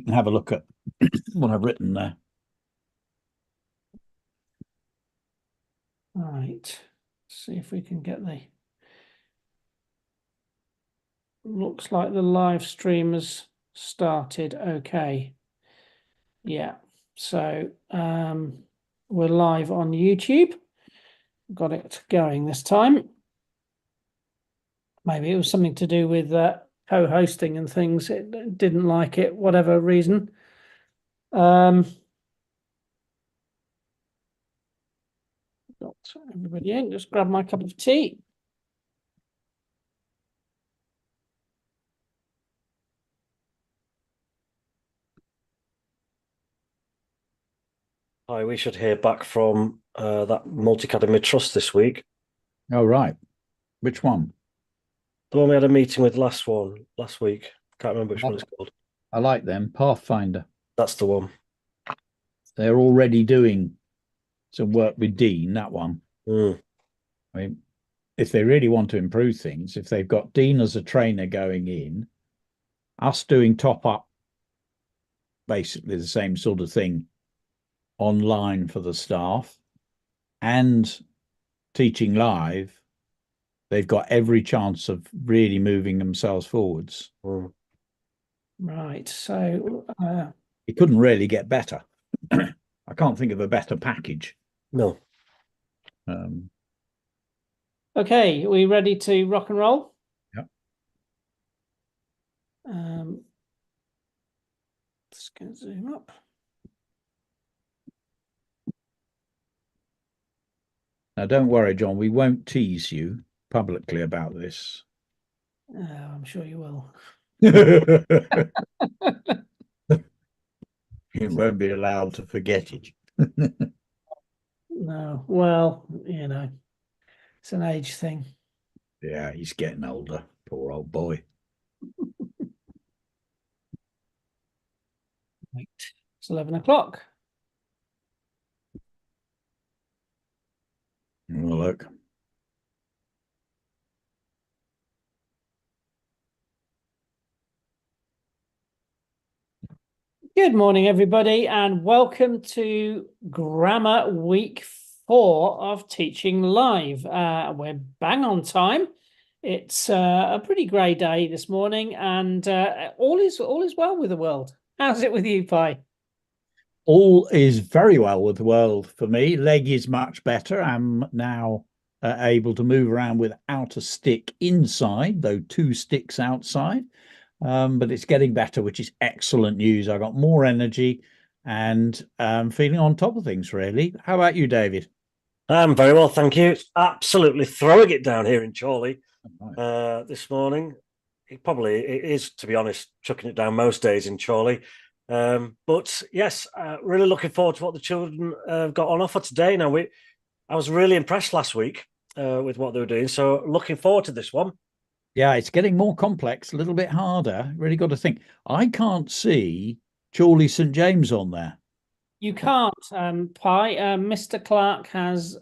can have a look at what I've written there. Right. See if we can get the. Looks like the live stream has started. Okay. Yeah. So we're live on YouTube. Got it going this time. Maybe it was something to do with co-hosting and things. It didn't like it, whatever reason. Got everybody in. Just grab my cup of tea. Hi, we should hear back from that Multi-Academy Trust this week. Oh, right. Which one? The one we had a meeting with last week. Can't remember which one it's called. I like them. Pathfinder. That's the one. They're already doing some work with Dean, that one. Mm. I mean, if they really want to improve things, if they've got Dean as a trainer going in, us doing top up, basically the same sort of thing online for the staff, and TeachingLive, they've got every chance of really moving themselves forwards. Mm. Right. So it couldn't really get better. I can't think of a better package. No. Okay, are we ready to rock and roll? Yep. Just going to zoom up. Now, don't worry, John, we won't tease you publicly about this. I'm sure you will. You won't be allowed to forget it. No, well, it's an age thing. Yeah, he's getting older, poor old boy. Right. It's 11 o'clock. Well, look. Good morning, everybody, and welcome to Grammar Week 4 of Teaching Live. We're bang on time. It's a pretty grey day this morning, and all is well with the world. How's it with you, Pi? All is very well with the world for me. Leg is much better. I'm now able to move around without a stick inside, though 2 sticks outside. But it's getting better, which is excellent news. I got more energy and feeling on top of things, really. How about you, David? I'm very well, thank you. It's absolutely throwing it down here in Chorley this morning. It is, to be honest, chucking it down most days in Chorley. But yes, really looking forward to what the children got on offer today. Now, I was really impressed last week with what they were doing. So looking forward to this one. Yeah, it's getting more complex, a little bit harder. Really got to think. I can't see Chorley St James on there. You can't, Pi. Mr. Clark has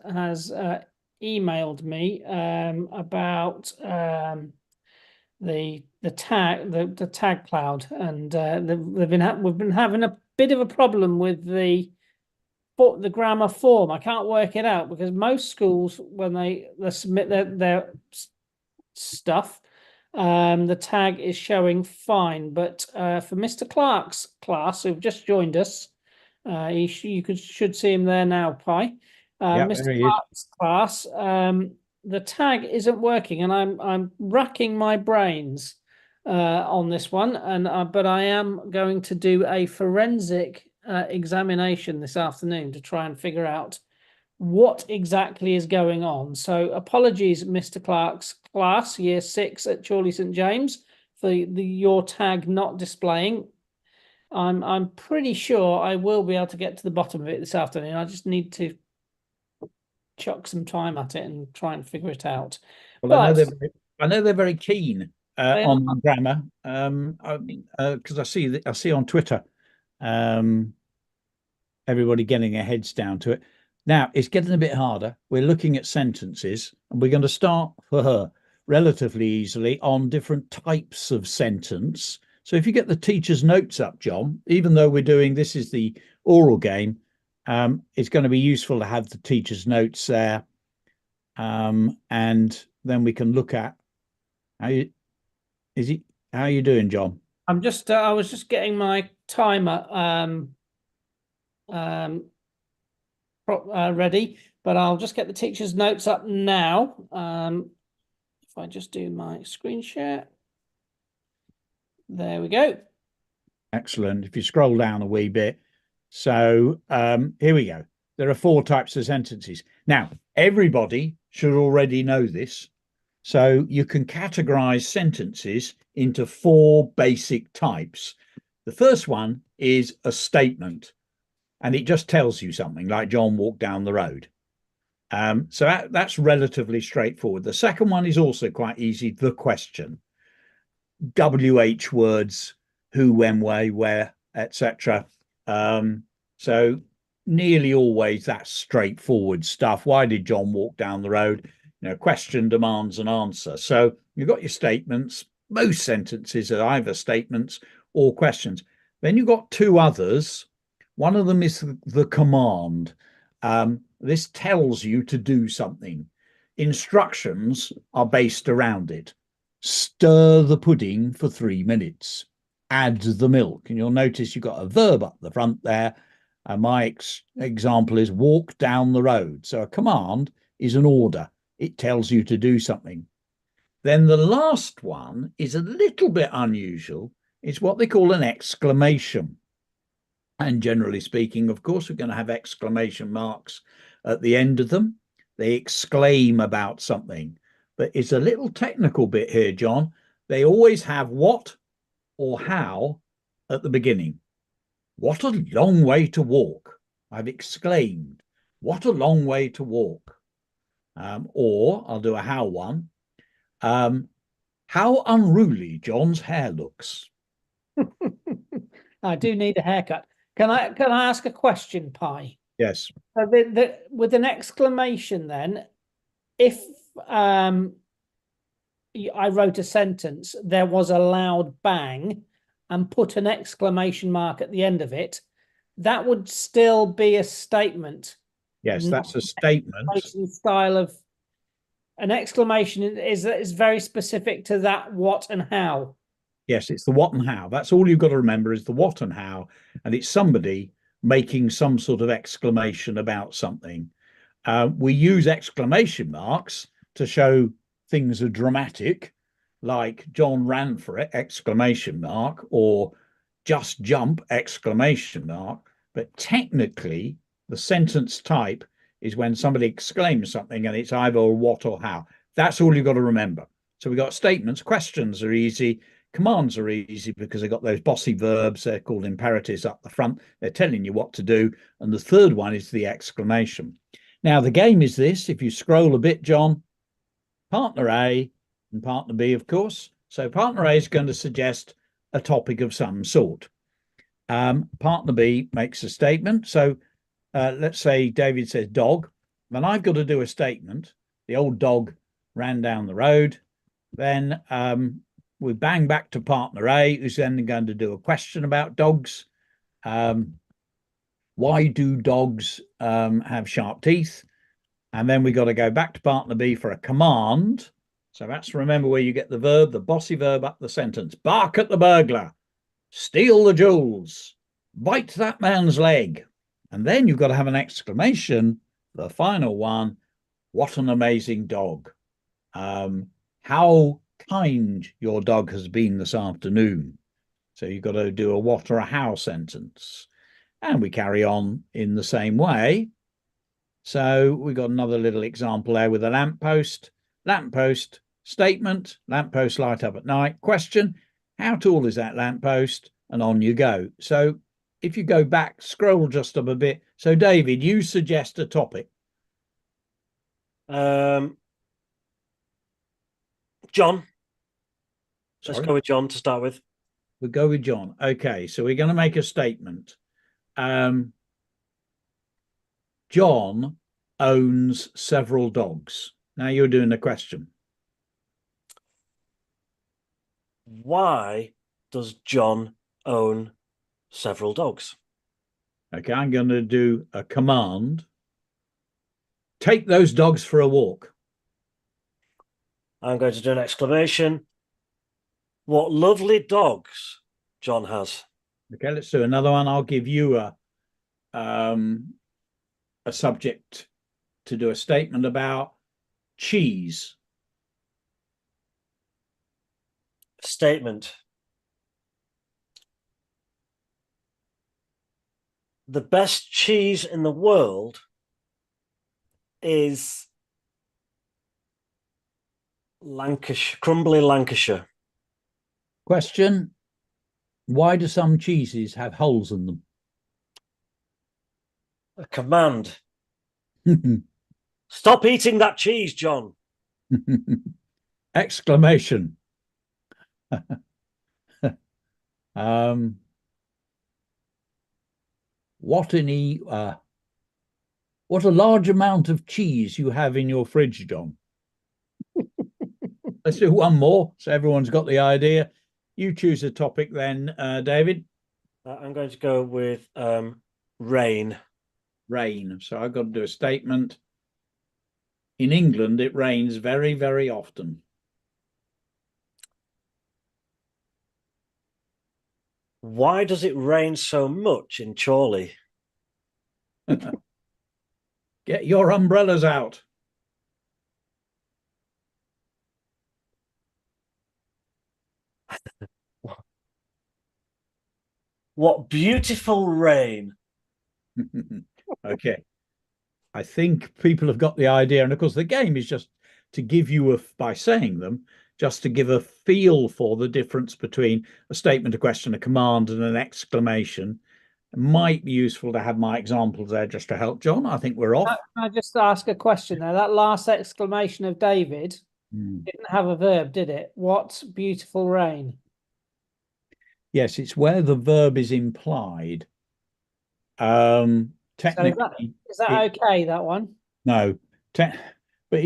emailed me about the tag cloud, and we've been having a bit of a problem with the grammar form. I can't work it out because most schools, when they submit their stuff, the tag is showing fine, but for Mr. Clark's class, who've just joined us, you should see him there now, Pi. Mr. Clark's class, the tag isn't working, and I'm racking my brains on this one, but I am going to do a forensic examination this afternoon to try and figure out what exactly is going on. So apologies, Mr. Clark's class, year 6 at Chorley St James, for your tag not displaying. I'm pretty sure I will be able to get to the bottom of it this afternoon. I just need to chuck some time at it and try and figure it out. Well, I know they're very keen on grammar. Because I see on Twitter, everybody getting their heads down to it. Now it's getting a bit harder. We're looking at sentences, and we're going to start for her relatively easily on different types of sentence. So if you get the teacher's notes up, John, even though we're doing, this is the oral game, it's going to be useful to have the teacher's notes there. And then we can look at how you doing, John? I'm just I was just getting my timer ready, but I'll just get the teacher's notes up now. If I just do my screen share. There we go. Excellent. If you scroll down a wee bit. So here we go. There are 4 types of sentences. Now, everybody should already know this. So you can categorize sentences into 4 basic types. The first one is a statement, and it just tells you something, like John walked down the road. So that's relatively straightforward. The second one is also quite easy, the question. WH words, who, when, where, etc. So nearly always that's straightforward stuff. Why did John walk down the road? Question demands an answer. So you've got your statements. Most sentences are either statements or questions. Then you've got 2 others. One of them is the command. This tells you to do something. Instructions are based around it. Stir the pudding for 3 minutes. Add the milk. And you'll notice you've got a verb up the front there. And my example is walk down the road. So a command is an order. It tells you to do something. Then the last one is a little bit unusual. It's what they call an exclamation. And generally speaking, of course, we're going to have exclamation marks at the end of them. They exclaim about something. But it's a little technical bit here, John. They always have what or how at the beginning. What a long way to walk. I've exclaimed. What a long way to walk. Or I'll do a how one. How unruly John's hair looks. I do need a haircut. Can I ask a question, Pi? Yes. So with an exclamation, then, if I wrote a sentence, there was a loud bang, and put an exclamation mark at the end of it, that would still be a statement. Yes, that's a statement. Style of an exclamation is very specific to that what and how. Yes, it's the what and how. That's all you've got to remember is the what and how, and it's somebody making some sort of exclamation about something. We use exclamation marks to show things are dramatic, like John ran for it, exclamation mark, or just jump, exclamation mark. But technically, the sentence type is when somebody exclaims something and it's either what or how. That's all you've got to remember. So we've got statements. Questions are easy. Commands are easy because they've got those bossy verbs. They're called imperatives up the front. They're telling you what to do. And the third one is the exclamation. Now, the game is this. If you scroll a bit, John, partner A and partner B, of course. So partner A is going to suggest a topic of some sort. Partner B makes a statement. So let's say David says dog. Then I've got to do a statement. The old dog ran down the road. Then we bang back to partner A, who's then going to do a question about dogs. Why do dogs have sharp teeth? And then we got to go back to partner B for a command. So that's, remember, where you get the verb, the bossy verb up the sentence. Bark at the burglar. Steal the jewels. Bite that man's leg. And then you've got to have an exclamation, the final one. What an amazing dog. How kind your dog has been this afternoon. So you've got to do a what or a how sentence. And we carry on in the same way. So we got another little example there with a lamppost. Lamppost, statement, lamppost light up at night. Question, how tall is that lamppost? And on you go. So if you go back, scroll just up a bit. So David, you suggest a topic. John. Let's go with John to start with. We'll go with John. Okay, so we're going to make a statement. John owns several dogs. Now you're doing the question. Why does John own several dogs? Okay, I'm going to do a command. Take those dogs for a walk. I'm going to do an exclamation. What lovely dogs John has. Okay, let's do another one. I'll give you a subject to do a statement about cheese. Statement. The best cheese in the world is Lancashire, crumbly Lancashire. Question: why do some cheeses have holes in A command. them? Stop eating that cheese, John. Exclamation. um, what a large amount of cheese you have in your fridge, John. Let's do one more so everyone's got the idea. You choose a topic then, David. I'm going to go with rain. Rain. So I've got to do a statement. In England, it rains very, very often. Why does it rain so much in Chorley? Get your umbrellas out. What beautiful rain. Okay. I think people have got the idea. And of course, the game is just to give you by saying them, just to give a feel for the difference between a statement, a question, a command, and an exclamation. It might be useful to have my examples there just to help John. I think we're off. Can I just ask a question there? That last exclamation of David didn't have a verb, did it? What beautiful rain. Yes, it's where the verb is implied. Technically, is that okay, that one? No, but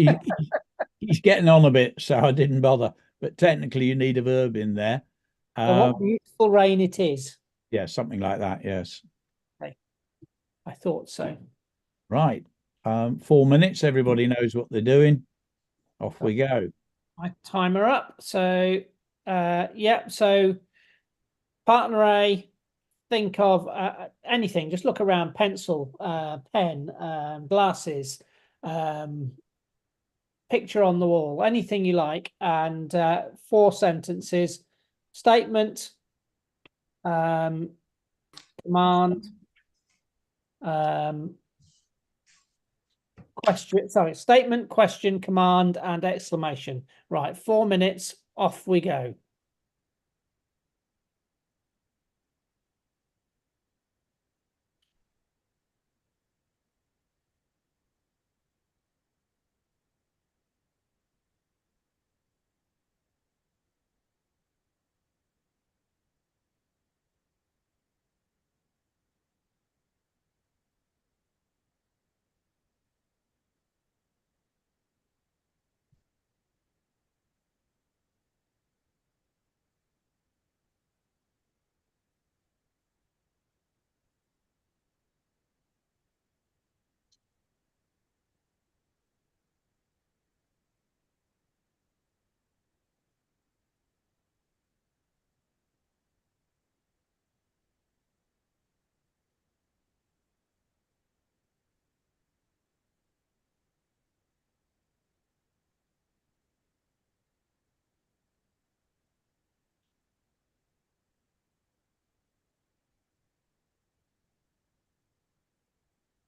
he's getting on a bit, so I didn't bother. But technically, you need a verb in there. What beautiful rain it is. Yeah, something like that. Yes. Okay. I thought so. Right. 4 minutes. Everybody knows what they're doing. Off we go. My timer up. So, yeah. So, partner A, think of anything. Just look around: pencil, pen, glasses, picture on the wall, anything you like, and 4 sentences: statement, command, question. Sorry, statement, question, command, and exclamation. Right, 4 minutes. Off we go.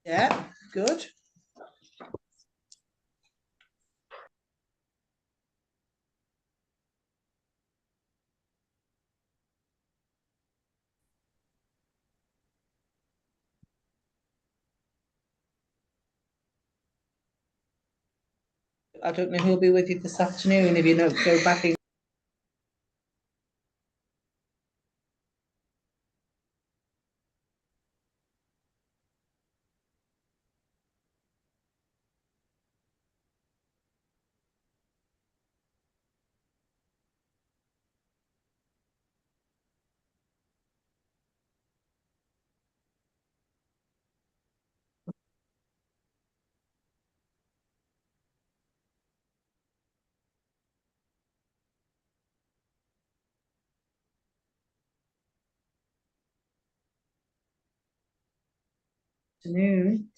Yeah, good. I don't know who'll be with you this afternoon if you don't go back in. Afternoon.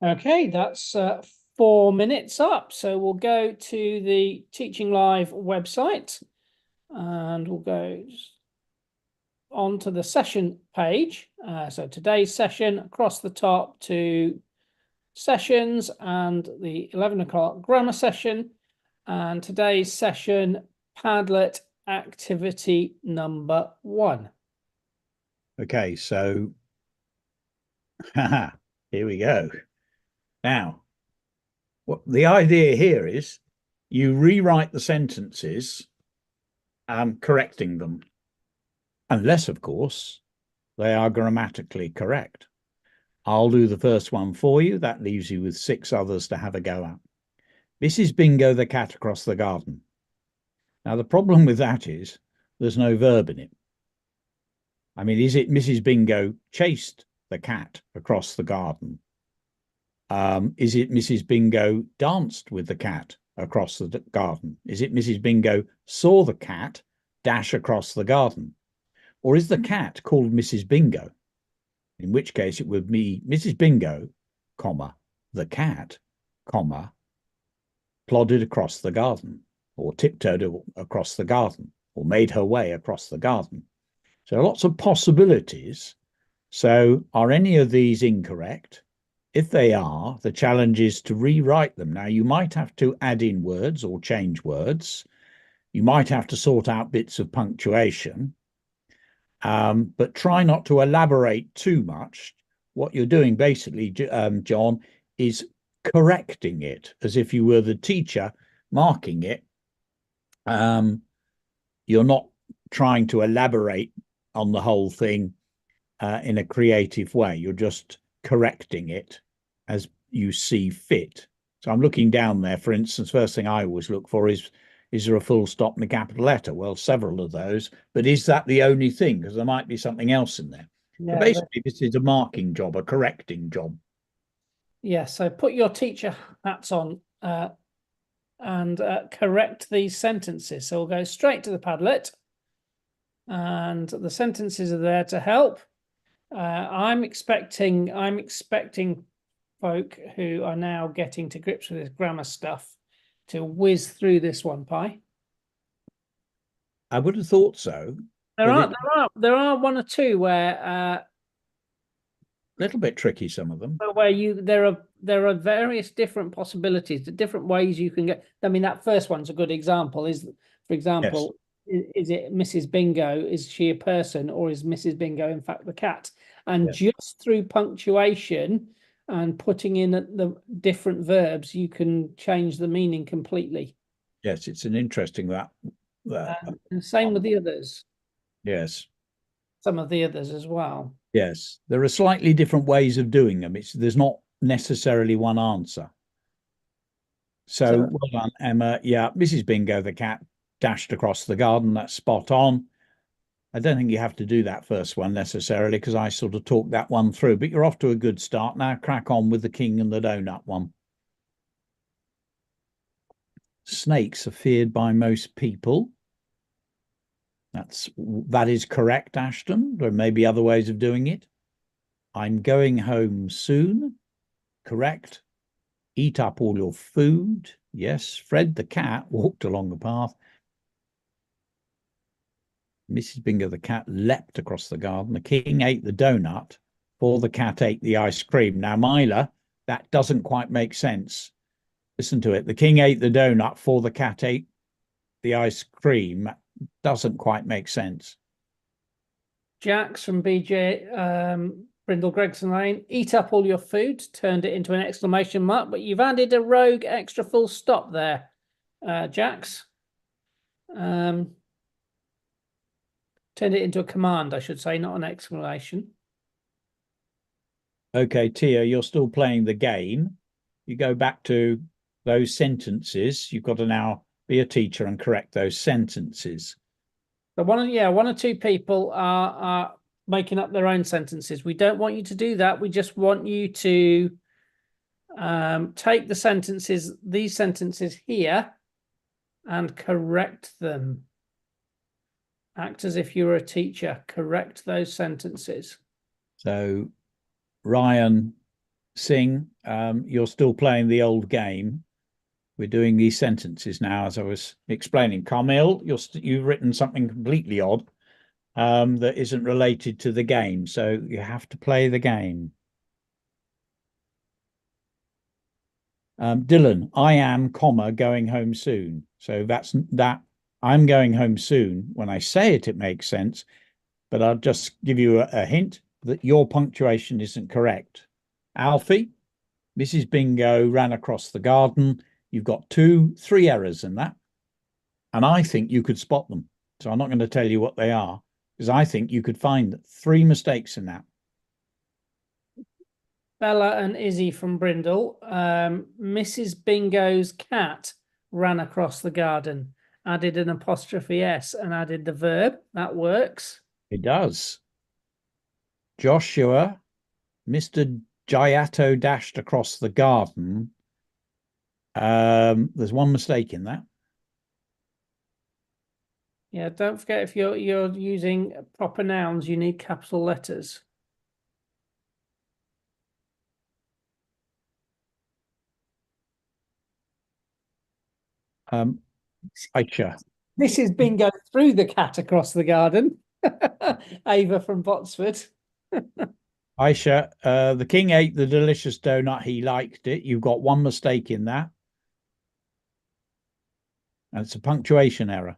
Okay, that's 4 minutes up. So we'll go to the TeachingLive website and we'll go onto the session page. So today's session across the top to sessions and the 11 o'clock grammar session. And today's session, Padlet activity number 1. Okay, so here we go. Now, what the idea here is you rewrite the sentences, correcting them, unless, of course, they are grammatically correct. I'll do the first one for you. That leaves you with 6 others to have a go at. Mrs. Bingo the cat across the garden. Now, the problem with that is there's no verb in it. I mean, is it Mrs. Bingo chased the cat across the garden? Is it Mrs. Bingo danced with the cat across the garden? Is it Mrs. Bingo saw the cat dash across the garden? Or is the cat called Mrs. Bingo? In which case it would be Mrs. Bingo, comma, the cat, comma, plodded across the garden, or tiptoed across the garden, or made her way across the garden. So lots of possibilities. So are any of these incorrect? If they are, the challenge is to rewrite them. Now, you might have to add in words or change words. You might have to sort out bits of punctuation, but try not to elaborate too much. What you're doing basically, John, is correcting it as if you were the teacher marking it. You're not trying to elaborate on the whole thing in a creative way. You're just correcting it as you see fit. So I'm looking down there, for instance, first thing I always look for is there a full stop and a capital letter? Well, several of those, but is that the only thing? Because there might be something else in there. Yeah, so basically, this is a marking job, a correcting job. Yeah, so put your teacher hats on and correct these sentences. So we'll go straight to the Padlet. And the sentences are there to help. I'm expecting folk who are now getting to grips with this grammar stuff to whiz through this one, Pi. I would have thought so. There are one or two where a little bit tricky, some of them. Where there are various different possibilities, the different ways you can get. I mean, that first one's a good example. For example, is it Mrs. Bingo? Is she a person, or is Mrs. Bingo in fact the cat? And just through punctuation and putting in the different verbs, you can change the meaning completely. Yes, it's an interesting that. And same with the others. Yes. Some of the others as well. Yes, there are slightly different ways of doing them. There's not necessarily one answer. So well done, Emma. Yeah, Mrs. Bingo the cat dashed across the garden. That's spot on. I don't think you have to do that first one necessarily because I sort of talked that one through, but you're off to a good start. Now crack on with the king and the donut one. Snakes are feared by most people. That is correct, Ashton. There may be other ways of doing it. I'm going home soon. Correct. Eat up all your food. Yes. Fred the cat walked along the path. Mrs. Bingo the cat leapt across the garden. The king ate the donut, for the cat ate the ice cream. Now, Myla, that doesn't quite make sense. Listen to it. The king ate the donut, for the cat ate the ice cream. Doesn't quite make sense. Jax from BJ Brindle Gregson Lane, eat up all your food, turned it into an exclamation mark, but you've added a rogue extra full stop there, Jax. Turned it into a command, I should say, not an exclamation. Okay, Tia, you're still playing the game. You go back to those sentences. You've got to now be a teacher and correct those sentences. But one or two people are making up their own sentences. We don't want you to do that. We just want you to take these sentences here, and correct them. Act as if you were a teacher. Correct those sentences. So Ryan Singh, you're still playing the old game. We're doing these sentences now, as I was explaining. Carmel, you've written something completely odd that isn't related to the game, so you have to play the game. Dylan, I am, comma, going home soon. So that's that. I'm going home soon. When I say it, it makes sense, but I'll just give you a hint that your punctuation isn't correct. Alfie, Mrs. Bingo ran across the garden. You've got 3 errors in that. And I think you could spot them. So I'm not going to tell you what they are, because I think you could find 3 mistakes in that. Bella and Izzy from Brindle. Mrs. Bingo's cat ran across the garden. Added an apostrophe S and added the verb. That works. It does. Joshua, Mr. Giato dashed across the garden. There's 1 mistake in that. Yeah, don't forget, if you're using proper nouns, you need capital letters. Aisha. Mrs. Bingo threw the cat across the garden. Ava from Botsford. Aisha, the king ate the delicious donut. He liked it. You've got 1 mistake in that. And it's a punctuation error.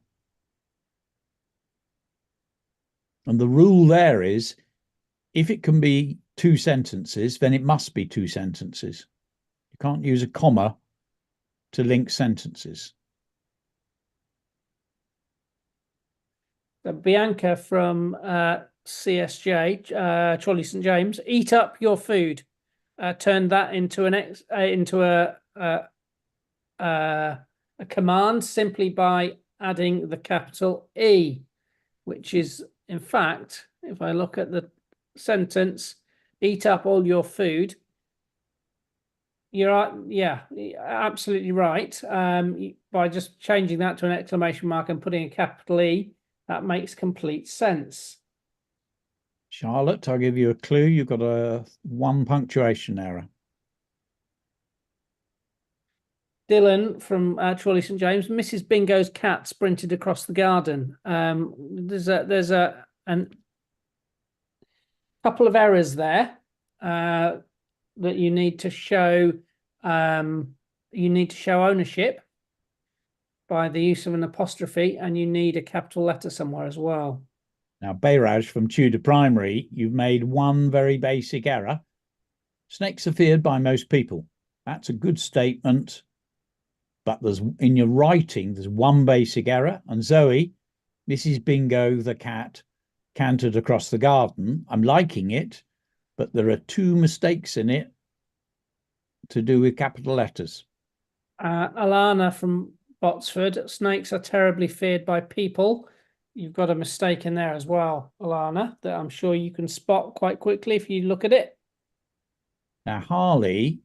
And the rule there is, if it can be 2 sentences, then it must be 2 sentences. You can't use a comma to link sentences. Bianca from CSJ, Charlie St James. Eat up your food. Turn that into a command simply by adding the capital E, which is, in fact, if I look at the sentence, eat up all your food, you're absolutely right. By just changing that to an exclamation mark and putting a capital E, that makes complete sense. Charlotte, I'll give you a clue. You've got a 1 punctuation error. Dylan from Chorley St James. Mrs. Bingo's cat sprinted across the garden. There's a couple of errors there that you need to show. You need to show ownership by the use of an apostrophe, and you need a capital letter somewhere as well. Now, Bayraj from Tudor Primary, you've made 1 very basic error. Snakes are feared by most people. That's a good statement, but in your writing, there's 1 basic error. And Zoe, Mrs. Bingo, the cat, cantered across the garden. I'm liking it, but there are 2 mistakes in it to do with capital letters. Alana from Botsford. Snakes are terribly feared by people. You've got a mistake in there as well, Alana, that I'm sure you can spot quite quickly if you look at it. Now, Harley,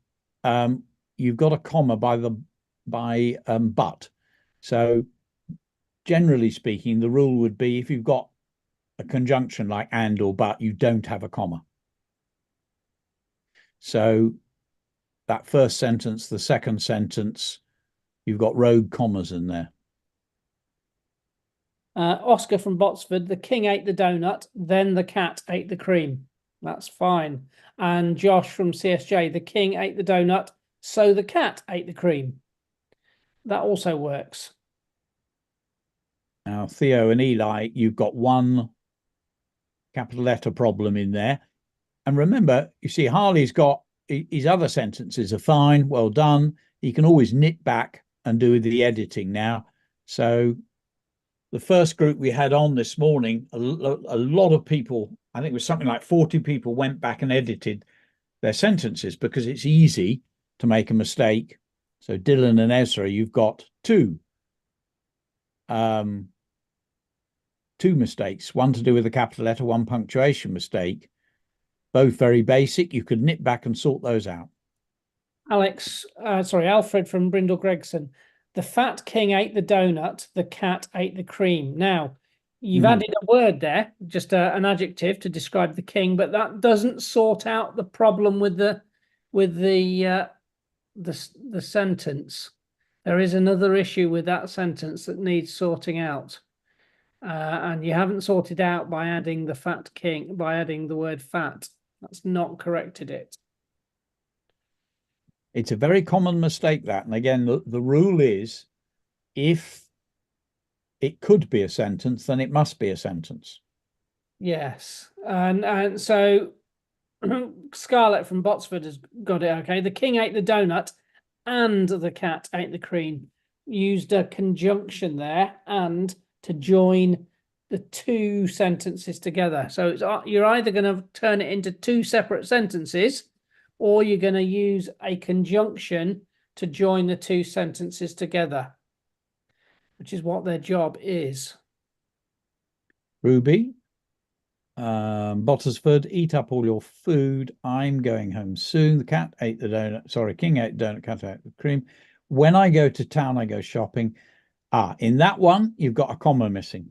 you've got a comma by but. So generally speaking, the rule would be if you've got a conjunction like and or but, you don't have a comma. So that first sentence, the second sentence, you've got rogue commas in there. Oscar from Botsford, the king ate the donut, then the cat ate the cream. That's fine. And Josh from CSJ, the king ate the donut, so the cat ate the cream. That also works. Now, Theo and Eli, you've got 1 capital letter problem in there. And remember, you see, Harley's got his other sentences are fine, well done. He can always knit back and do the editing now. So the first group we had on this morning, a lot of people, I think it was something like 40 people, went back and edited their sentences because it's easy to make a mistake. So Dylan and Ezra, you've got 2 mistakes, 1 to do with a capital letter, 1 punctuation mistake. Both very basic. You could nip back and sort those out. Alfred from Brindle Gregson. The fat king ate the donut, the cat ate the cream. Now, you've added a word there, just an adjective to describe the king, but that doesn't sort out the problem with the with the sentence. There is another issue with that sentence that needs sorting out. And you haven't sorted out by adding the fat king, by adding the word fat. That's not corrected it. It's a very common mistake, that. And again, the rule is, if it could be a sentence, then it must be a sentence. Yes. And so Scarlett from Botsford has got it okay. The king ate the donut and the cat ate the cream. Used a conjunction there, and to join the two sentences together. So it's, you're either going to turn it into two separate sentences, or you're going to use a conjunction to join the two sentences together, which is what their job is. Ruby, Bottersford, eat up all your food. I'm going home soon. The cat ate the donut. Sorry, king ate the donut, cat ate the cream. When I go to town, I go shopping. In that one, you've got a comma missing.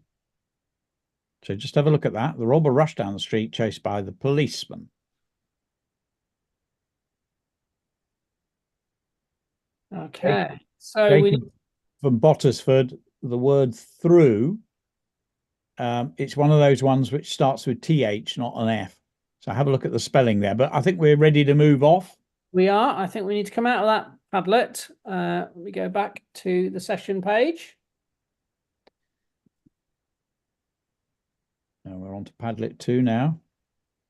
So just have a look at that. The robber rushed down the street, chased by the policeman. Okay. So we from Bottersford, the word through, it's one of those ones which starts with TH, not an F. So have a look at the spelling there. But I think we're ready to move off. We are. I think we need to come out of that Padlet. We go back to the session page. Now we're on to Padlet 2 now.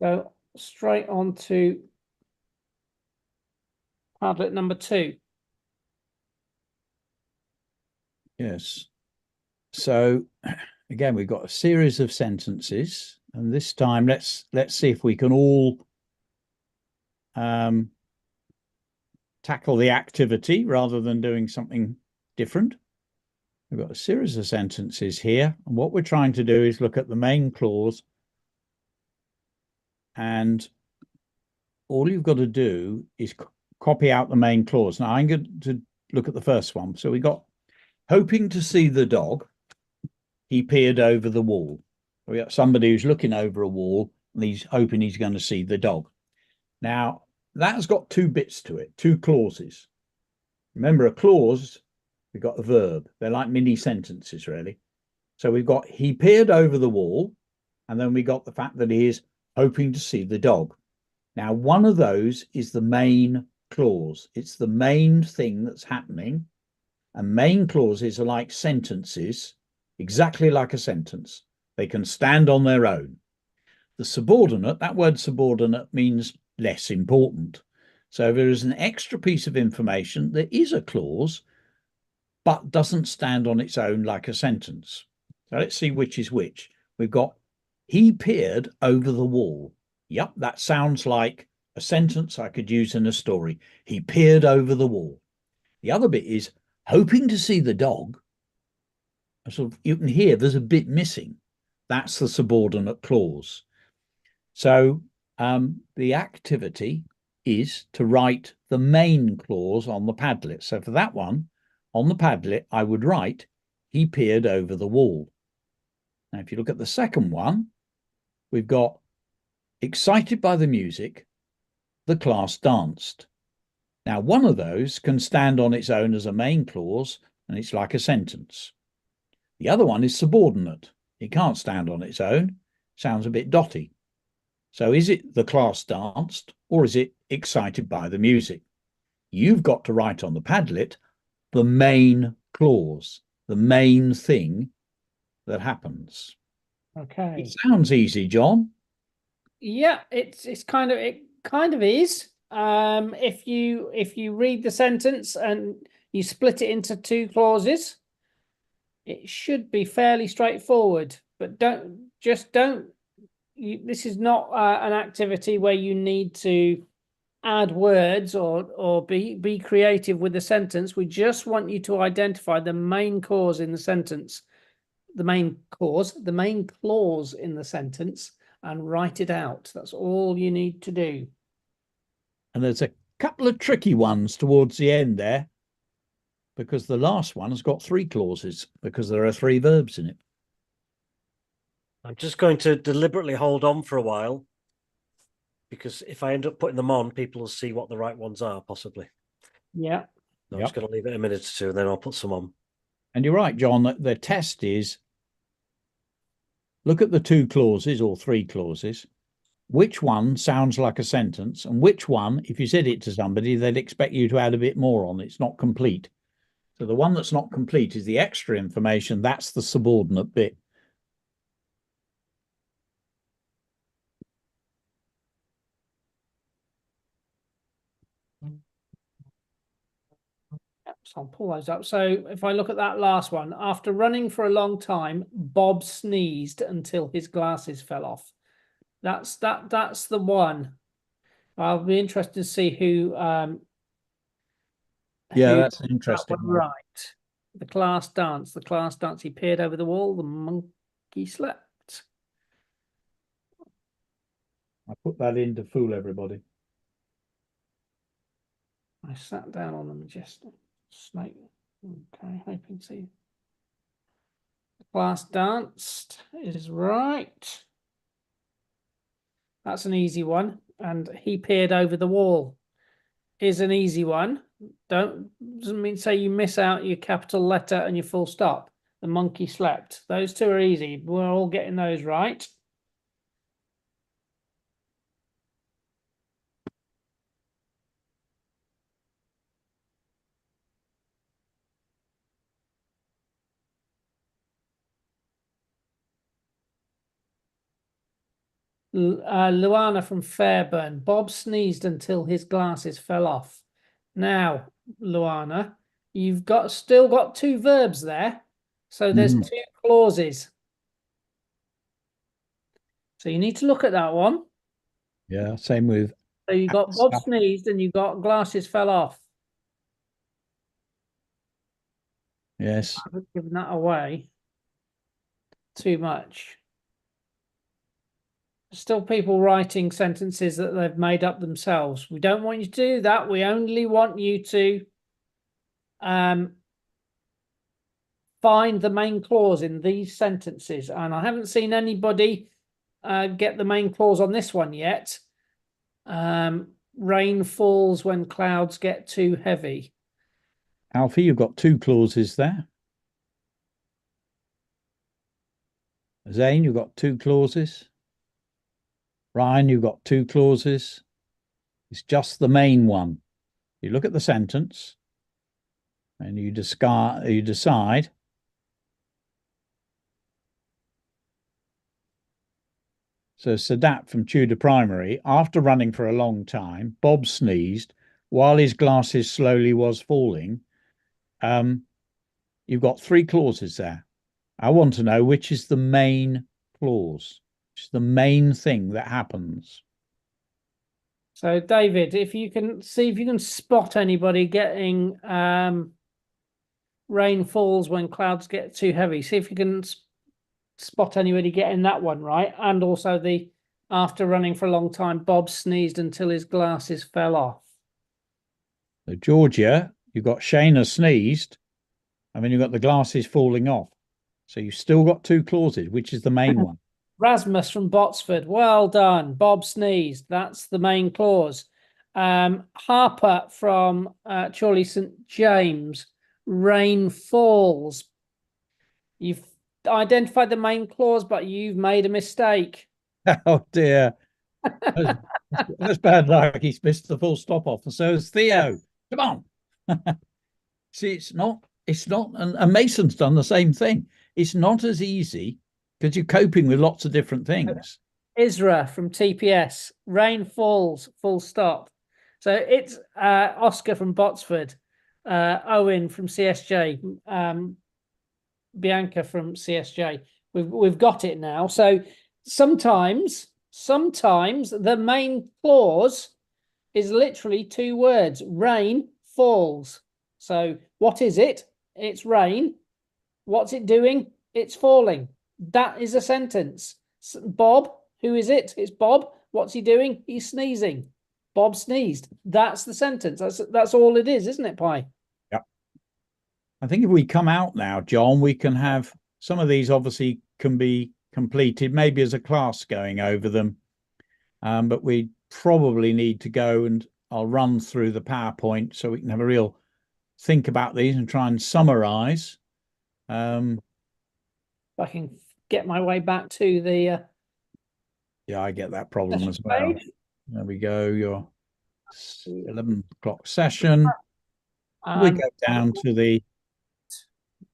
Go straight on to Padlet number 2. Yes. So again, we've got a series of sentences, and this time let's see if we can all tackle the activity rather than doing something different. We've got a series of sentences here, and what we're trying to do is look at the main clause, and all you've got to do is copy out the main clause. Now I'm going to look at the first one. So we got, hoping to see the dog, he peered over the wall. We got somebody who's looking over a wall and he's hoping he's going to see the dog. Now, that's got two bits to it, two clauses. Remember, a clause, we've got a verb. They're like mini sentences, really. So we've got, he peered over the wall, and then we got the fact that he is hoping to see the dog. Now, one of those is the main clause. It's the main thing that's happening. And main clauses are like sentences, exactly like a sentence. They can stand on their own. The subordinate, that word subordinate means less important. So there is an extra piece of information. There is a clause, but doesn't stand on its own like a sentence. So let's see which is which. We've got, he peered over the wall. Yep, that sounds like a sentence I could use in a story. He peered over the wall. The other bit is, hoping to see the dog. So you can hear there's a bit missing. That's the subordinate clause. So the activity is to write the main clause on the Padlet. So for that one, on the Padlet, I would write, he peered over the wall. Now, if you look at the second one, we've got, excited by the music, the class danced. Now, one of those can stand on its own as a main clause, and it's like a sentence. The other one is subordinate. It can't stand on its own. Sounds a bit dotty. So is it the class danced, or is it excited by the music? You've got to write on the Padlet the main clause, the main thing that happens. Okay. It sounds easy, John. Yeah, it kind of is. If you read the sentence and you split it into two clauses, it should be fairly straightforward. But this is not an activity where you need to add words or be creative with the sentence. We just want you to identify the main clause in the sentence, the main clause in the sentence, and write it out. That's all you need to do. And there's a couple of tricky ones towards the end there, because the last one has got three clauses because there are three verbs in it. I'm just going to deliberately hold on for a while because if I end up putting them on, people will see what the right ones are, possibly. Yeah. So I'm just going to leave it a minute or two, and then I'll put some on. And you're right, John, that the test is, look at the 2 clauses or 3 clauses. Which one sounds like a sentence, and which one, if you said it to somebody, they'd expect you to add a bit more on. It's not complete. So the one that's not complete is the extra information. That's the subordinate bit. So I'll pull those up. So if I look at that last one, after running for a long time, Bob sneezed until his glasses fell off. That's the one. I'll be interested to see who That's an interesting one. Right. The class dance. He peered over the wall, the monkey slept. I put that in to fool everybody. I sat down on the majestic snake. Okay, hoping to see. The class danced is right. That's an easy one. And he peered over the wall is an easy one. Doesn't mean say you miss out your capital letter and your full stop. The monkey slept. Those 2 are easy. We're all getting those right. Luana from Fairburn. Bob sneezed until his glasses fell off. Now, Luana, you've still got 2 verbs there. So there's 2 clauses. So you need to look at that one. Yeah, same with. So you got Bob sneezed and you got glasses fell off. Yes. I haven't given that away too much. Still people writing sentences that they've made up themselves. We don't want you to do that. We only want you to find the main clause in these sentences. And I haven't seen anybody get the main clause on this one yet. Rain falls when clouds get too heavy. Alfie, you've got 2 clauses there. Zane, you've got 2 clauses. Ryan, you've got 2 clauses. It's just the main one. You look at the sentence and you decide. So Sadat from Tudor Primary, after running for a long time, Bob sneezed while his glasses slowly was falling. You've got 3 clauses there. I want to know which is the main clause. It's the main thing that happens. So, David, if you can see if you can spot anybody getting rain falls when clouds get too heavy. See if you can spot anybody getting that one right. And also the after running for a long time, Bob sneezed until his glasses fell off. So, Georgia, you've got Shayna sneezed. I mean, you've got the glasses falling off. So you've still got 2 clauses, which is the main one. Rasmus from Botsford, well done. Bob sneezed. That's the main clause. Harper from Chorley St James, rain falls. You've identified the main clause, but you've made a mistake. Oh dear. That's bad luck. He's missed the full stop off. And so is Theo. Yeah. Come on. See, it's not, and Mason's done the same thing. It's not as easy because you're coping with lots of different things. Isra from TPS, rain falls, full stop. So it's Oscar from Botsford, Owen from CSJ, Bianca from CSJ. We've got it now. So sometimes the main clause is literally 2 words. Rain falls. So what is it? It's rain. What's it doing? It's falling. That is a sentence. Bob, who is it? It's Bob. What's he doing? He's sneezing. Bob sneezed. That's the sentence. That's all it is, isn't it, Pi? Yep. I think if we come out now, John, we can have some of these can be completed, maybe as a class going over them. But we probably need to go, and I'll run through the PowerPoint so we can have a real think about these and try and summarize. If I can get my way back to the yeah, I get that problem as well. page. There we go, your 11 o'clock session. We go down to the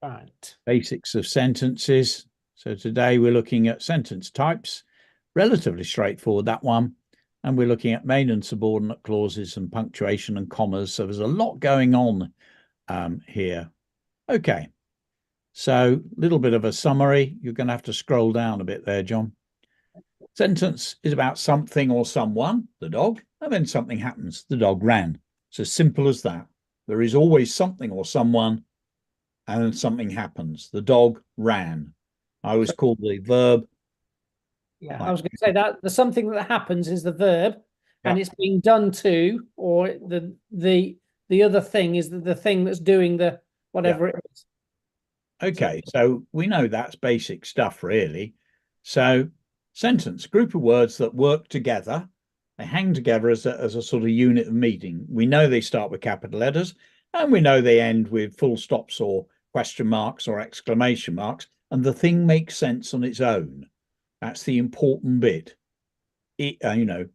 right. basics of sentences. So today we're looking at sentence types, relatively straightforward, that one. And we're looking at main and subordinate clauses and punctuation and commas. So there's a lot going on here. Okay, so a little bit of a summary. You're going to have to scroll down a bit there, John. Sentence is about something or someone, the dog, and then something happens, the dog ran. It's as simple as that. There is always something or someone, and then something happens. The dog ran. I always call the verb. Yeah, I was going to say that the something that happens is the verb, and it's being done to, or the other thing is the thing that's doing the whatever it is. Okay, so we know that's basic stuff, really. So sentence, group of words that work together. They hang together as a sort of unit of meaning. We know they start with capital letters, and we know they end with full stops or question marks or exclamation marks, and the thing makes sense on its own. That's the important bit.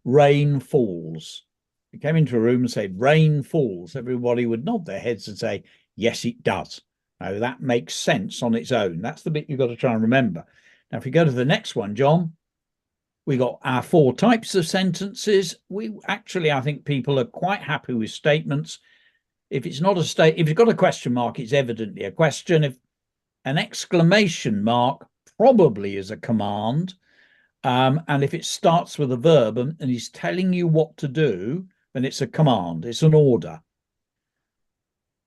Rain falls. You came into a room and said, rain falls. Everybody would nod their heads and say, yes, it does. Now, that makes sense on its own. That's the bit you've got to try and remember. Now, if you go to the next one, John, we got our 4 types of sentences. I think people are quite happy with statements. If it's not if you've got a question mark, it's evidently a question. If an exclamation mark probably is a command. And if it starts with a verb and he's telling you what to do, then it's a command, it's an order.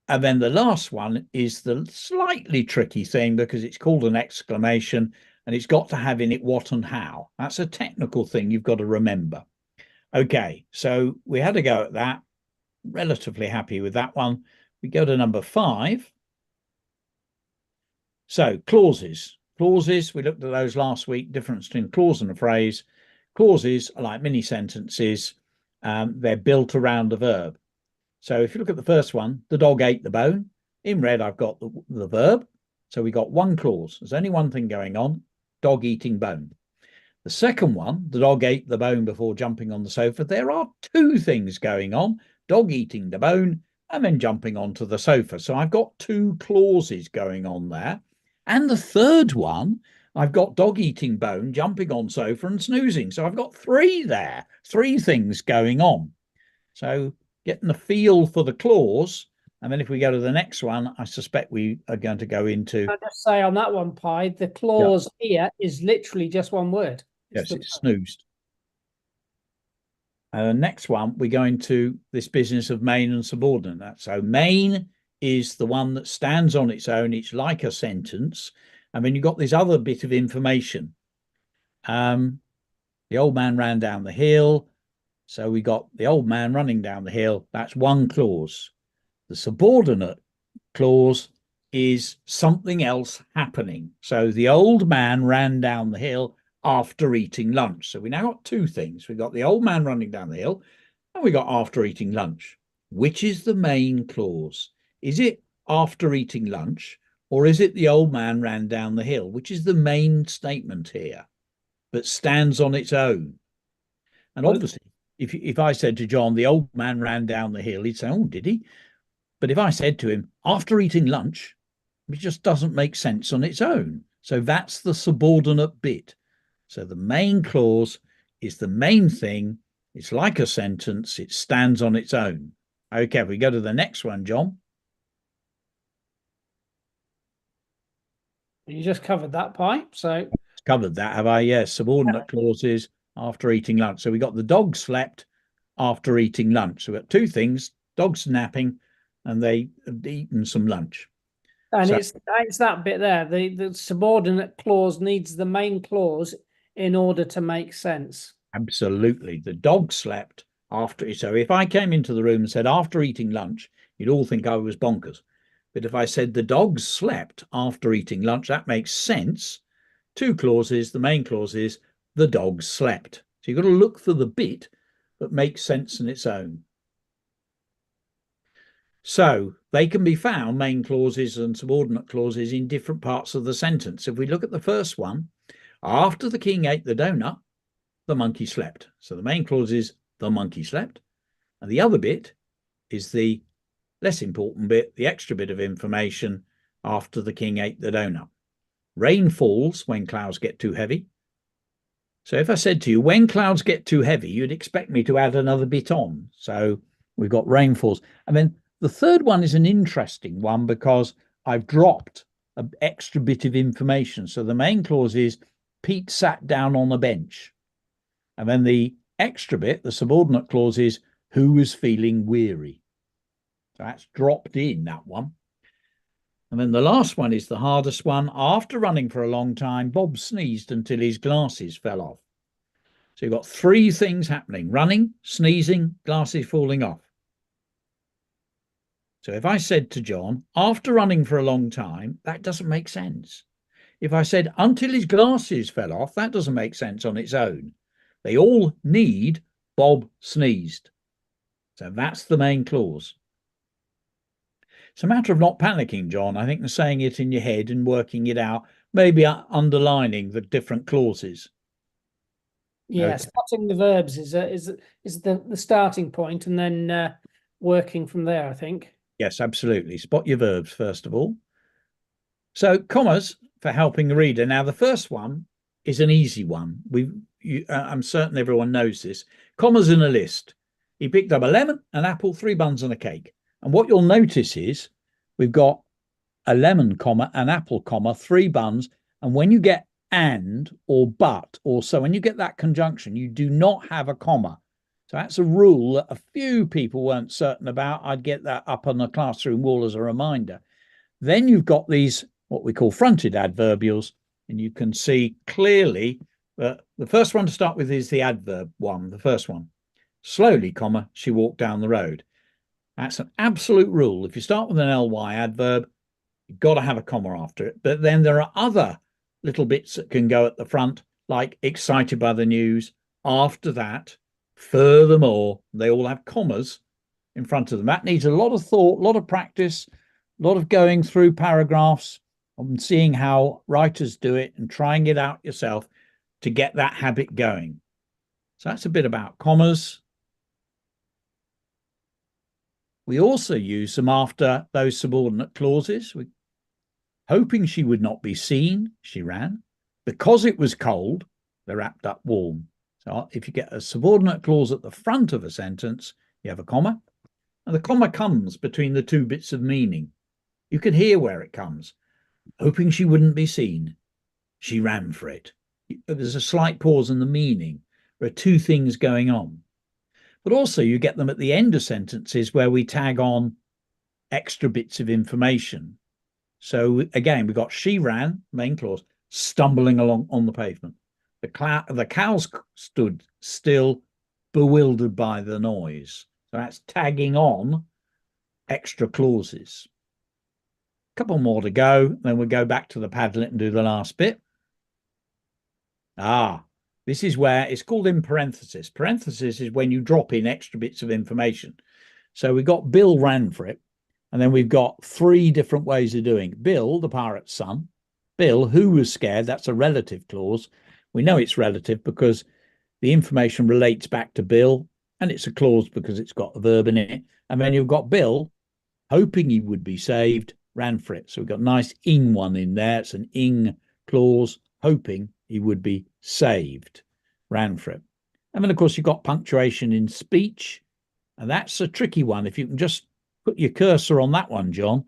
And then the last one is the slightly tricky thing because it's called an exclamation and it's got to have in it what and how. That's a technical thing you've got to remember. Okay, so we had a go at that. Relatively happy with that one. We go to number 5. So clauses. Clauses, we looked at those last week, difference between clause and a phrase. Clauses are like mini sentences. They're built around a verb. So if you look at the first one, the dog ate the bone. In red, I've got the verb. So we got one clause. There's only one thing going on, dog eating bone. The second one, the dog ate the bone before jumping on the sofa. There are 2 things going on, dog eating the bone and then jumping onto the sofa. So I've got 2 clauses going on there. And the third one, I've got dog eating bone, jumping on sofa and snoozing. So I've got 3 there, 3 things going on. So getting the feel for the clause. And then if we go to the next one, I suspect we are going to go into... I'll just say on that one, Pi, the clause here is literally just one word. It's snoozed. Next one, we go into this business of main and subordinate. So main is the one that stands on its own. It's like a sentence. And then you've got this other bit of information. The old man ran down the hill. So we got the old man running down the hill. That's one clause. The subordinate clause is something else happening. So the old man ran down the hill after eating lunch. So we now got 2 things. We got the old man running down the hill and we got after eating lunch. Which is the main clause? Is it after eating lunch or is it the old man ran down the hill? Which is the main statement here that stands on its own? And obviously, if I said to John, the old man ran down the hill, he'd say, oh, did he? But if I said to him, after eating lunch, it just doesn't make sense on its own. So that's the subordinate bit. So the main clause is the main thing. It's like a sentence. It stands on its own. Okay, we go to the next one, John. You just covered that, Pi. So covered that, have I? Yes, subordinate clauses after eating lunch. So we got the dog slept after eating lunch. So we've got 2 things, dog's napping and they have eaten some lunch. And so, it's that bit there. The subordinate clause needs the main clause in order to make sense. Absolutely. The dog slept after. So if I came into the room and said after eating lunch, you'd all think I was bonkers. But if I said the dog slept after eating lunch, that makes sense. 2 clauses. The main clause is the dog slept. So you've got to look for the bit that makes sense on its own. So they can be found, main clauses and subordinate clauses, in different parts of the sentence. If we look at the first one, after the king ate the donut, the monkey slept. So the main clause is the monkey slept. And the other bit is the less important bit, the extra bit of information after the king ate the donut. Rain falls when clouds get too heavy. So if I said to you, when clouds get too heavy, you'd expect me to add another bit on. So we've got rain falls. And then the third one is an interesting one because I've dropped an extra bit of information. So the main clause is Pete sat down on a bench. And then the extra bit, the subordinate clause, is who was feeling weary. So that's dropped in, that one. And then the last one is the hardest one. After running for a long time, Bob sneezed until his glasses fell off. So you've got three things happening: running, sneezing, glasses falling off. So if I said to John, after running for a long time, that doesn't make sense. If I said until his glasses fell off, that doesn't make sense on its own. They all need Bob sneezed. So that's the main clause. It's a matter of not panicking, John. I think saying it in your head and working it out, maybe underlining the different clauses. Yeah, Okay. spotting the verbs is the starting point, and then working from there, I think. Yes, absolutely. Spot your verbs first of all. So commas for helping the reader. Now, the first one is an easy one. I'm certain everyone knows this. Commas in a list. He picked up a lemon, an apple, 3 buns and a cake. And what you'll notice is we've got a lemon, comma, an apple, comma, 3 buns. And when you get and or but or so, when you get that conjunction, you do not have a comma. So that's a rule that a few people weren't certain about. I'd get that up on the classroom wall as a reminder. Then you've got these, what we call fronted adverbials, and you can see clearly that the first one to start with is the adverb one, the first one. Slowly, comma, she walked down the road. That's an absolute rule. If you start with an ly adverb, you've got to have a comma after it. But then there are other little bits that can go at the front, like excited by the news. After that, furthermore, they all have commas in front of them. That needs a lot of thought, a lot of practice, a lot of going through paragraphs and seeing how writers do it and trying it out yourself to get that habit going. So that's a bit about commas. We also use them after those subordinate clauses. Hoping she would not be seen, she ran. Because it was cold, they wrapped up warm. So if you get a subordinate clause at the front of a sentence, you have a comma. And the comma comes between the two bits of meaning. You can hear where it comes. Hoping she wouldn't be seen, she ran for it. There's a slight pause in the meaning. There are two things going on. But also you get them at the end of sentences where we tag on extra bits of information. So again, we've got she ran, main clause, stumbling along on the pavement. The cows stood still, bewildered by the noise. So that's tagging on extra clauses. A couple more to go, then we'll go back to the Padlet and do the last bit. This is where it's called in parenthesis. Parenthesis is when you drop in extra bits of information. So we've got Bill ran for it. And then we've got 3 different ways of doing it. Bill, the pirate's son. Bill, who was scared, that's a relative clause. We know it's relative because the information relates back to Bill, and it's a clause because it's got a verb in it. And then you've got Bill, hoping he would be saved, ran for it. So we've got a nice ing one in there. It's an ing clause, hoping he would be saved, ran for it. And then, of course, you've got punctuation in speech, and that's a tricky one. If you can just put your cursor on that one, John.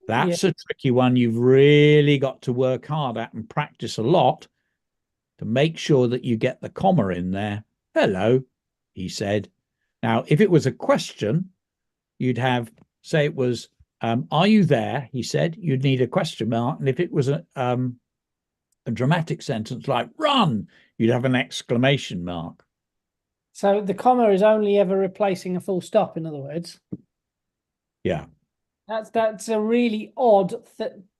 That's a tricky one. You've really got to work hard at and practice a lot to make sure that you get the comma in there. Hello, he said. Now, if it was a question, you'd have, say it was, are you there? He said. You'd need a question mark. And if it was a dramatic sentence like run, you'd have an exclamation mark. So the comma is only ever replacing a full stop, in other words. Yeah. That's a really odd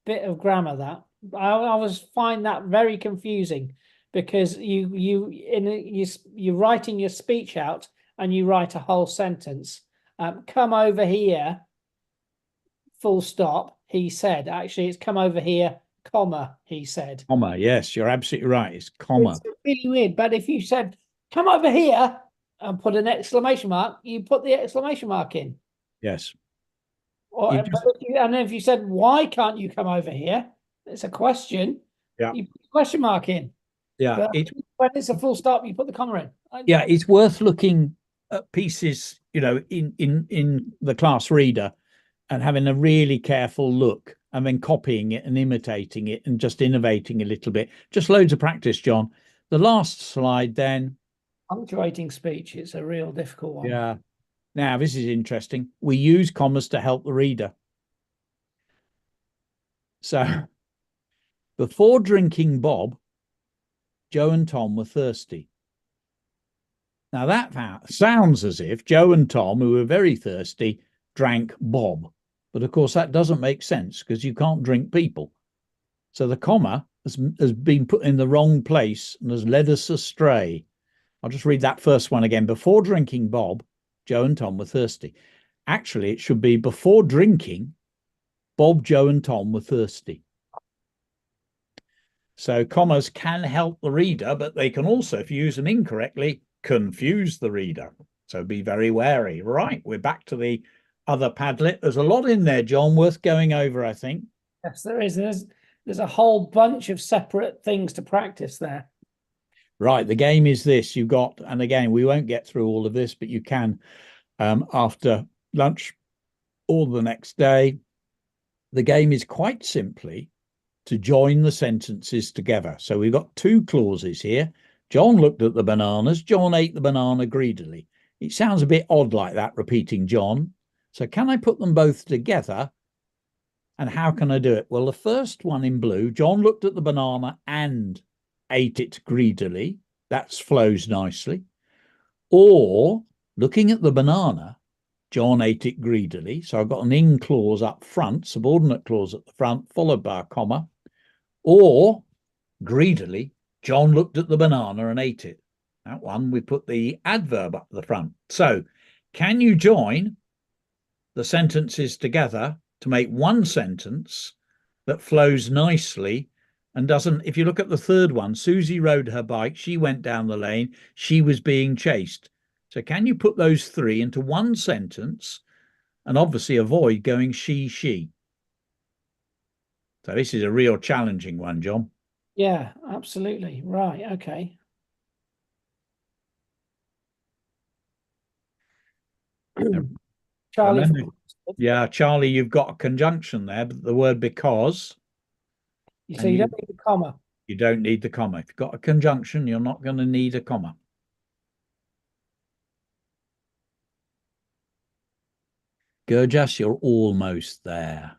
bit of grammar, that. I always find that very confusing because you're writing your speech out and you write a whole sentence. Come over here, full stop, he said. Actually, it's come over here, comma, he said. Comma, yes, you're absolutely right. It's comma. It's really weird. But if you said, come over here and put an exclamation mark, you put the exclamation mark in. Yes. Or, You just- and if you said, why can't you come over here? It's a question. Yeah. You put the question mark in. Yeah. But when it's a full stop, you put the comma in. Yeah, it's worth looking at pieces, in the class reader and having a really careful look and then copying it and imitating it and just innovating a little bit. Just loads of practice, John. The last slide then. Punctuating speech is a real difficult one. Yeah. Now, this is interesting. We use commas to help the reader. So, before drinking Bob, Joe and Tom were thirsty. Now, that sounds as if Joe and Tom, who were very thirsty, drank Bob. But, of course, that doesn't make sense because you can't drink people. So the comma has been put in the wrong place and has led us astray. I'll just read that first one again. Before drinking Bob, Joe and Tom were thirsty. Actually, it should be before drinking, Bob, Joe, and Tom were thirsty. So commas can help the reader, but they can also, if you use them incorrectly, confuse the reader. So be very wary. Right, we're back to the other Padlet. There's a lot in there, John, worth going over, I think. Yes, there is. There's a whole bunch of separate things to practice there. Right, the game is this. You've got, and again, we won't get through all of this, but you can after lunch or the next day. The game is quite simply to join the sentences together. So we've got two clauses here. John looked at the bananas. John ate the banana greedily. It sounds a bit odd like that, repeating John. So can I put them both together? And how can I do it? Well, the first one in blue, John looked at the banana and ate it greedily. That flows nicely. Or looking at the banana, John ate it greedily. So I've got an in clause up front, subordinate clause at the front, followed by a comma. Or greedily, John looked at the banana and ate it. That one, we put the adverb up the front. So can you join the sentences together to make one sentence that flows nicely and doesn't, if you look at the third one, Susie rode her bike, she went down the lane, she was being chased. So can you put those three into one sentence and obviously avoid going she? So this is a real challenging one, John. Yeah, absolutely. Right. Okay. Charlie. Remember, yeah, Charlie, you've got a conjunction there, but the word because. So you don't need a comma. You don't need the comma. If you've got a conjunction, you're not going to need a comma. Gurjas, you're almost there.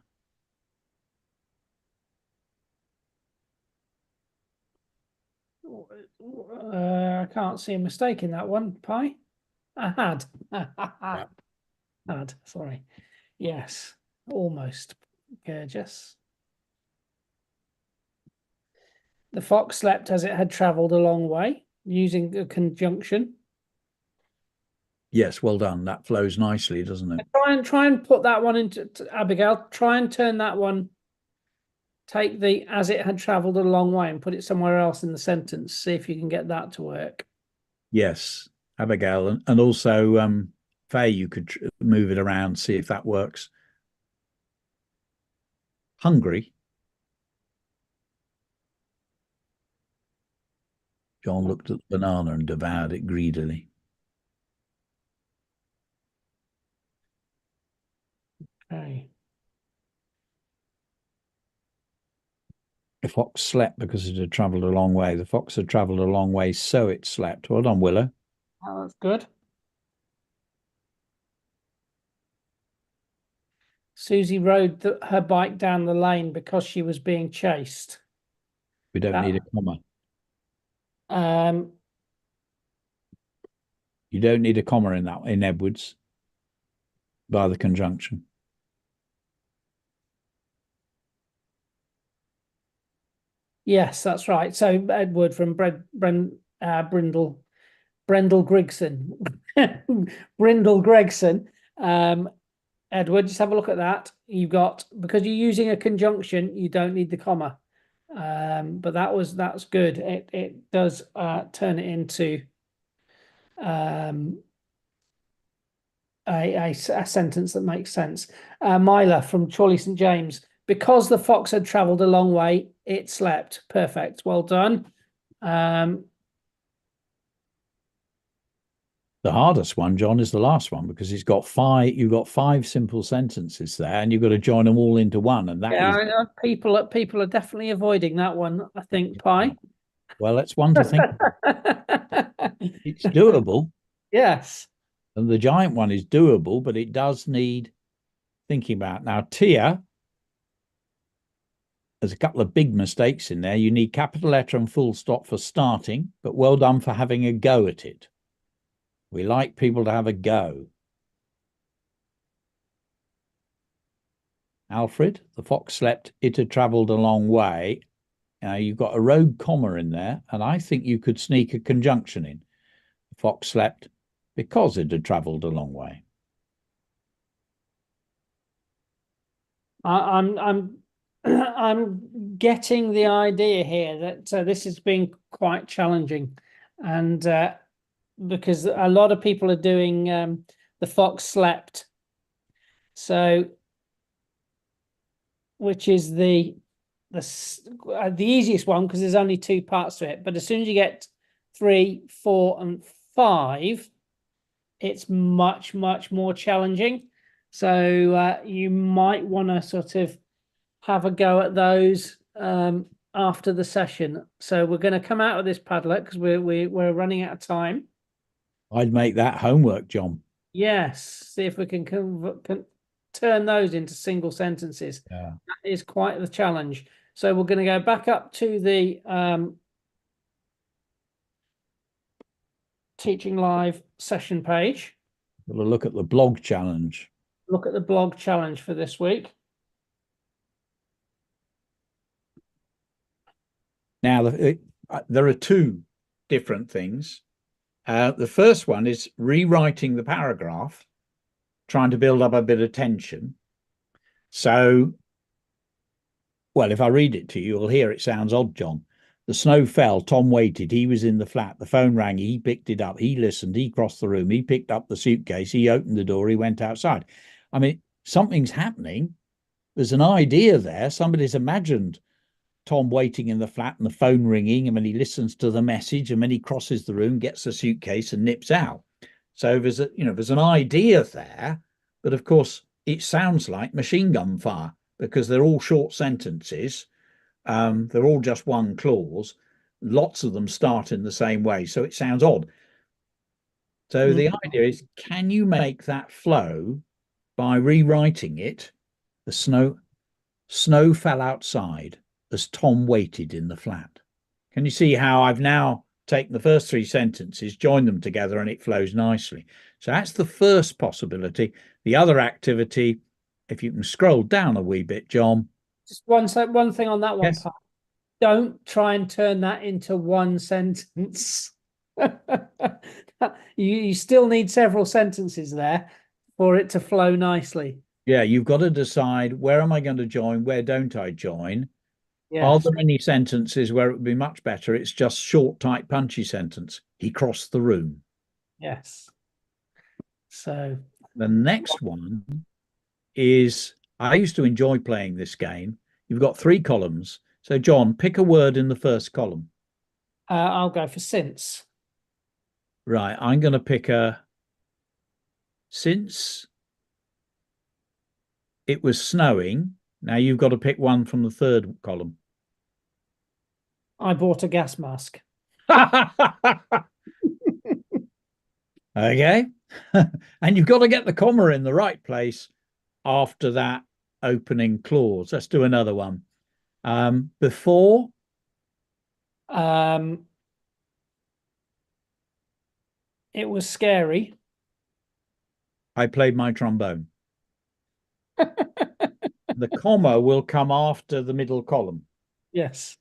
I can't see a mistake in that one, Pi. I had. Yeah. Had, sorry. Yes, almost. Gurjas. The fox slept as it had travelled a long way, using a conjunction. Yes, well done. That flows nicely, doesn't it? Try and put that one into Abigail. Try and turn that one. Take the as it had travelled a long way and put it somewhere else in the sentence. See if you can get that to work. Yes, Abigail, and also Faye, you could move it around, see if that works. Hungry. John looked at the banana and devoured it greedily. Okay. The fox slept because it had travelled a long way. The fox had travelled a long way, so it slept. Well done, Willow. Oh, that's good. Susie rode her bike down the lane because she was being chased. We don't need a comma. You don't need a comma in that, in Edwards, by the conjunction. Yes, that's right. So Edward from Brendel Grigson. Brindle Gregson. Edward, just have a look at that. You've got, because you're using a conjunction, you don't need the comma. But that's good. It does turn it into a sentence that makes sense. Myla from Chorley St James. Because the fox had travelled a long way, it slept. Perfect. Well done. The hardest one, John, is the last one, because you've got five simple sentences there, and you've got to join them all into one. And that is, people are definitely avoiding that one, I think, Pi. well, it's one to think. It's doable. Yes. And the giant one is doable, but it does need thinking about. Now, Tia, there's a couple of big mistakes in there. You need capital letter and full stop for starting, but well done for having a go at it. We like people to have a go. Alfred, the fox slept, it had travelled a long way. You've got a rogue comma in there, and I think you could sneak a conjunction in. The fox slept because it had travelled a long way. I'm getting the idea here that this has been quite challenging, and because a lot of people are doing the fox slept, so which is the easiest one because there's only two parts to it. But as soon as you get 3, 4, and 5, it's much more challenging. So you might want to sort of have a go at those after the session. So we're going to come out of this Padlet because we're running out of time. I'd make that homework, John. Yes, see if we can turn those into single sentences. Yeah. That is quite the challenge. So we're going to go back up to the TeachingLive session page. We'll look at the blog challenge. Look at the blog challenge for this week. Now, there are two different things. The first one is rewriting the paragraph, trying to build up a bit of tension. So, well, if I read it to you, you'll hear it sounds odd, John. The snow fell, Tom waited, he was in the flat, the phone rang, he picked it up, he listened, he crossed the room, he picked up the suitcase, he opened the door, he went outside. I mean, something's happening. There's an idea there. Somebody's imagined Tom waiting in the flat and the phone ringing, and then he listens to the message, and then he crosses the room, gets the suitcase and nips out. So there's an idea there, but of course it sounds like machine gun fire because they're all short sentences. They're all just one clause. Lots of them start in the same way, so it sounds odd. So the idea is, can you make that flow by rewriting it? The snow fell outside as Tom waited in the flat. Can you see how I've now taken the first 3 sentences, joined them together, and it flows nicely? So that's the first possibility. The other activity, if you can scroll down a wee bit, John. Just one thing on that one. Yes. Part. Don't try and turn that into one sentence. You still need several sentences there for it to flow nicely. Yeah, you've got to decide, where am I going to join? Where don't I join? Yes. Are there any sentences where it would be much better? It's just short, tight, punchy sentence. He crossed the room. Yes. So the next one is, I used to enjoy playing this game. You've got 3 columns. So, John, pick a word in the first column. I'll go for since. Right, I'm going to pick since it was snowing. Now you've got to pick one from the third column. I bought a gas mask. Okay. And you've got to get the comma in the right place after that opening clause. Let's do another one. Before. It was scary. I played my trombone. The comma will come after the middle column. Yes.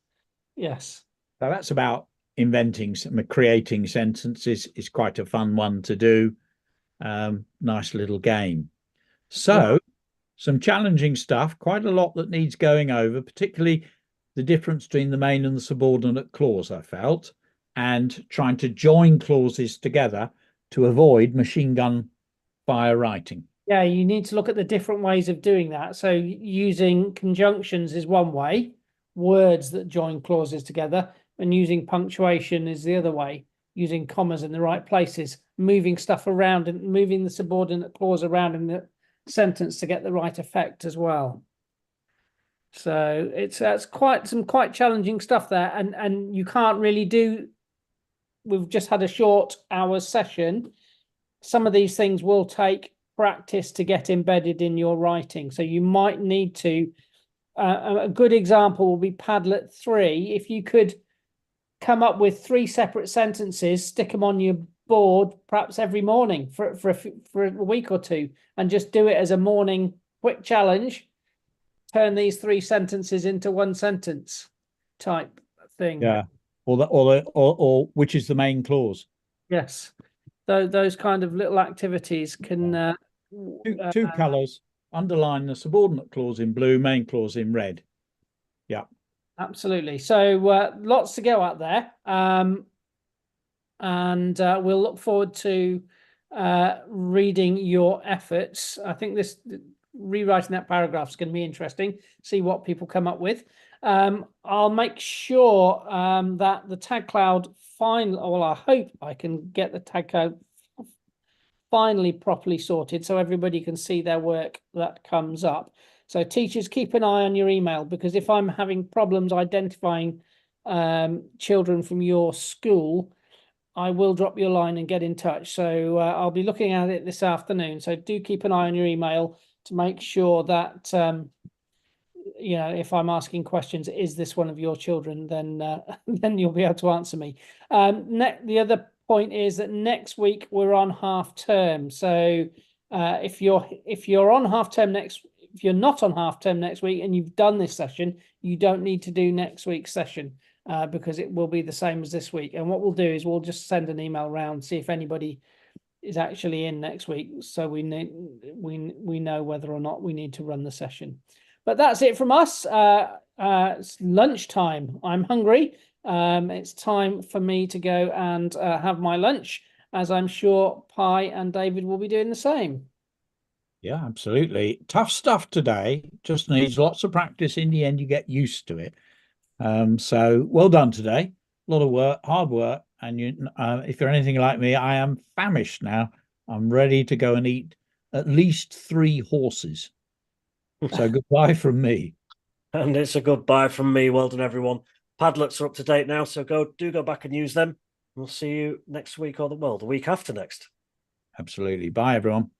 Yes. So that's about inventing, creating sentences. Is quite a fun one to do. Nice little game. So some challenging stuff, quite a lot that needs going over, particularly the difference between the main and the subordinate clause, I felt, and trying to join clauses together to avoid machine gun fire writing. Yeah, you need to look at the different ways of doing that. So using conjunctions is one way, words that join clauses together, and using punctuation is the other way, using commas in the right places, moving stuff around and moving the subordinate clause around in the sentence to get the right effect as well. So it's quite challenging stuff there, and you can't really do. We've just had a short hour session. Some of these things will take practice to get embedded in your writing, so you might need to. A good example will be Padlet 3. If you could come up with 3 separate sentences, stick them on your board, perhaps every morning for a week or two, and just do it as a morning quick challenge. Turn these 3 sentences into one sentence type thing. Yeah, or which is the main clause. Yes, those kind of little activities can. Two colours. Underline the subordinate clause in blue, main clause in red. Yeah, absolutely. So lots to go out there, and we'll look forward to reading your efforts. I think this rewriting that paragraph is going to be interesting. See what people come up with. I'll make sure that the tag cloud well, I hope I can get the tag cloud finally properly sorted so everybody can see their work that comes up. So teachers, keep an eye on your email, because if I'm having problems identifying children from your school, I will drop you a line and get in touch. So I'll be looking at it this afternoon. So do keep an eye on your email to make sure that, you know, if I'm asking questions, is this one of your children, then then you'll be able to answer me. The other point is that next week we're on half term. So if you're on half term if you're not on half term next week and you've done this session, you don't need to do next week's session because it will be the same as this week. And what we'll do is we'll just send an email around, see if anybody is actually in next week, so we know whether or not we need to run the session. But that's it from us. It's lunchtime. I'm hungry. It's time for me to go and have my lunch, as I'm sure Pi and David will be doing the same. Yeah, absolutely. Tough stuff today. Just needs lots of practice. In the end, you get used to it. So well done today. A lot of work, hard work. And if you're anything like me, I am famished now. I'm ready to go and eat at least 3 horses. So goodbye from me. And it's a goodbye from me. Well done, everyone. Padlets are up to date now, so do go back and use them. We'll see you next week, or the week after next. Absolutely. Bye, everyone.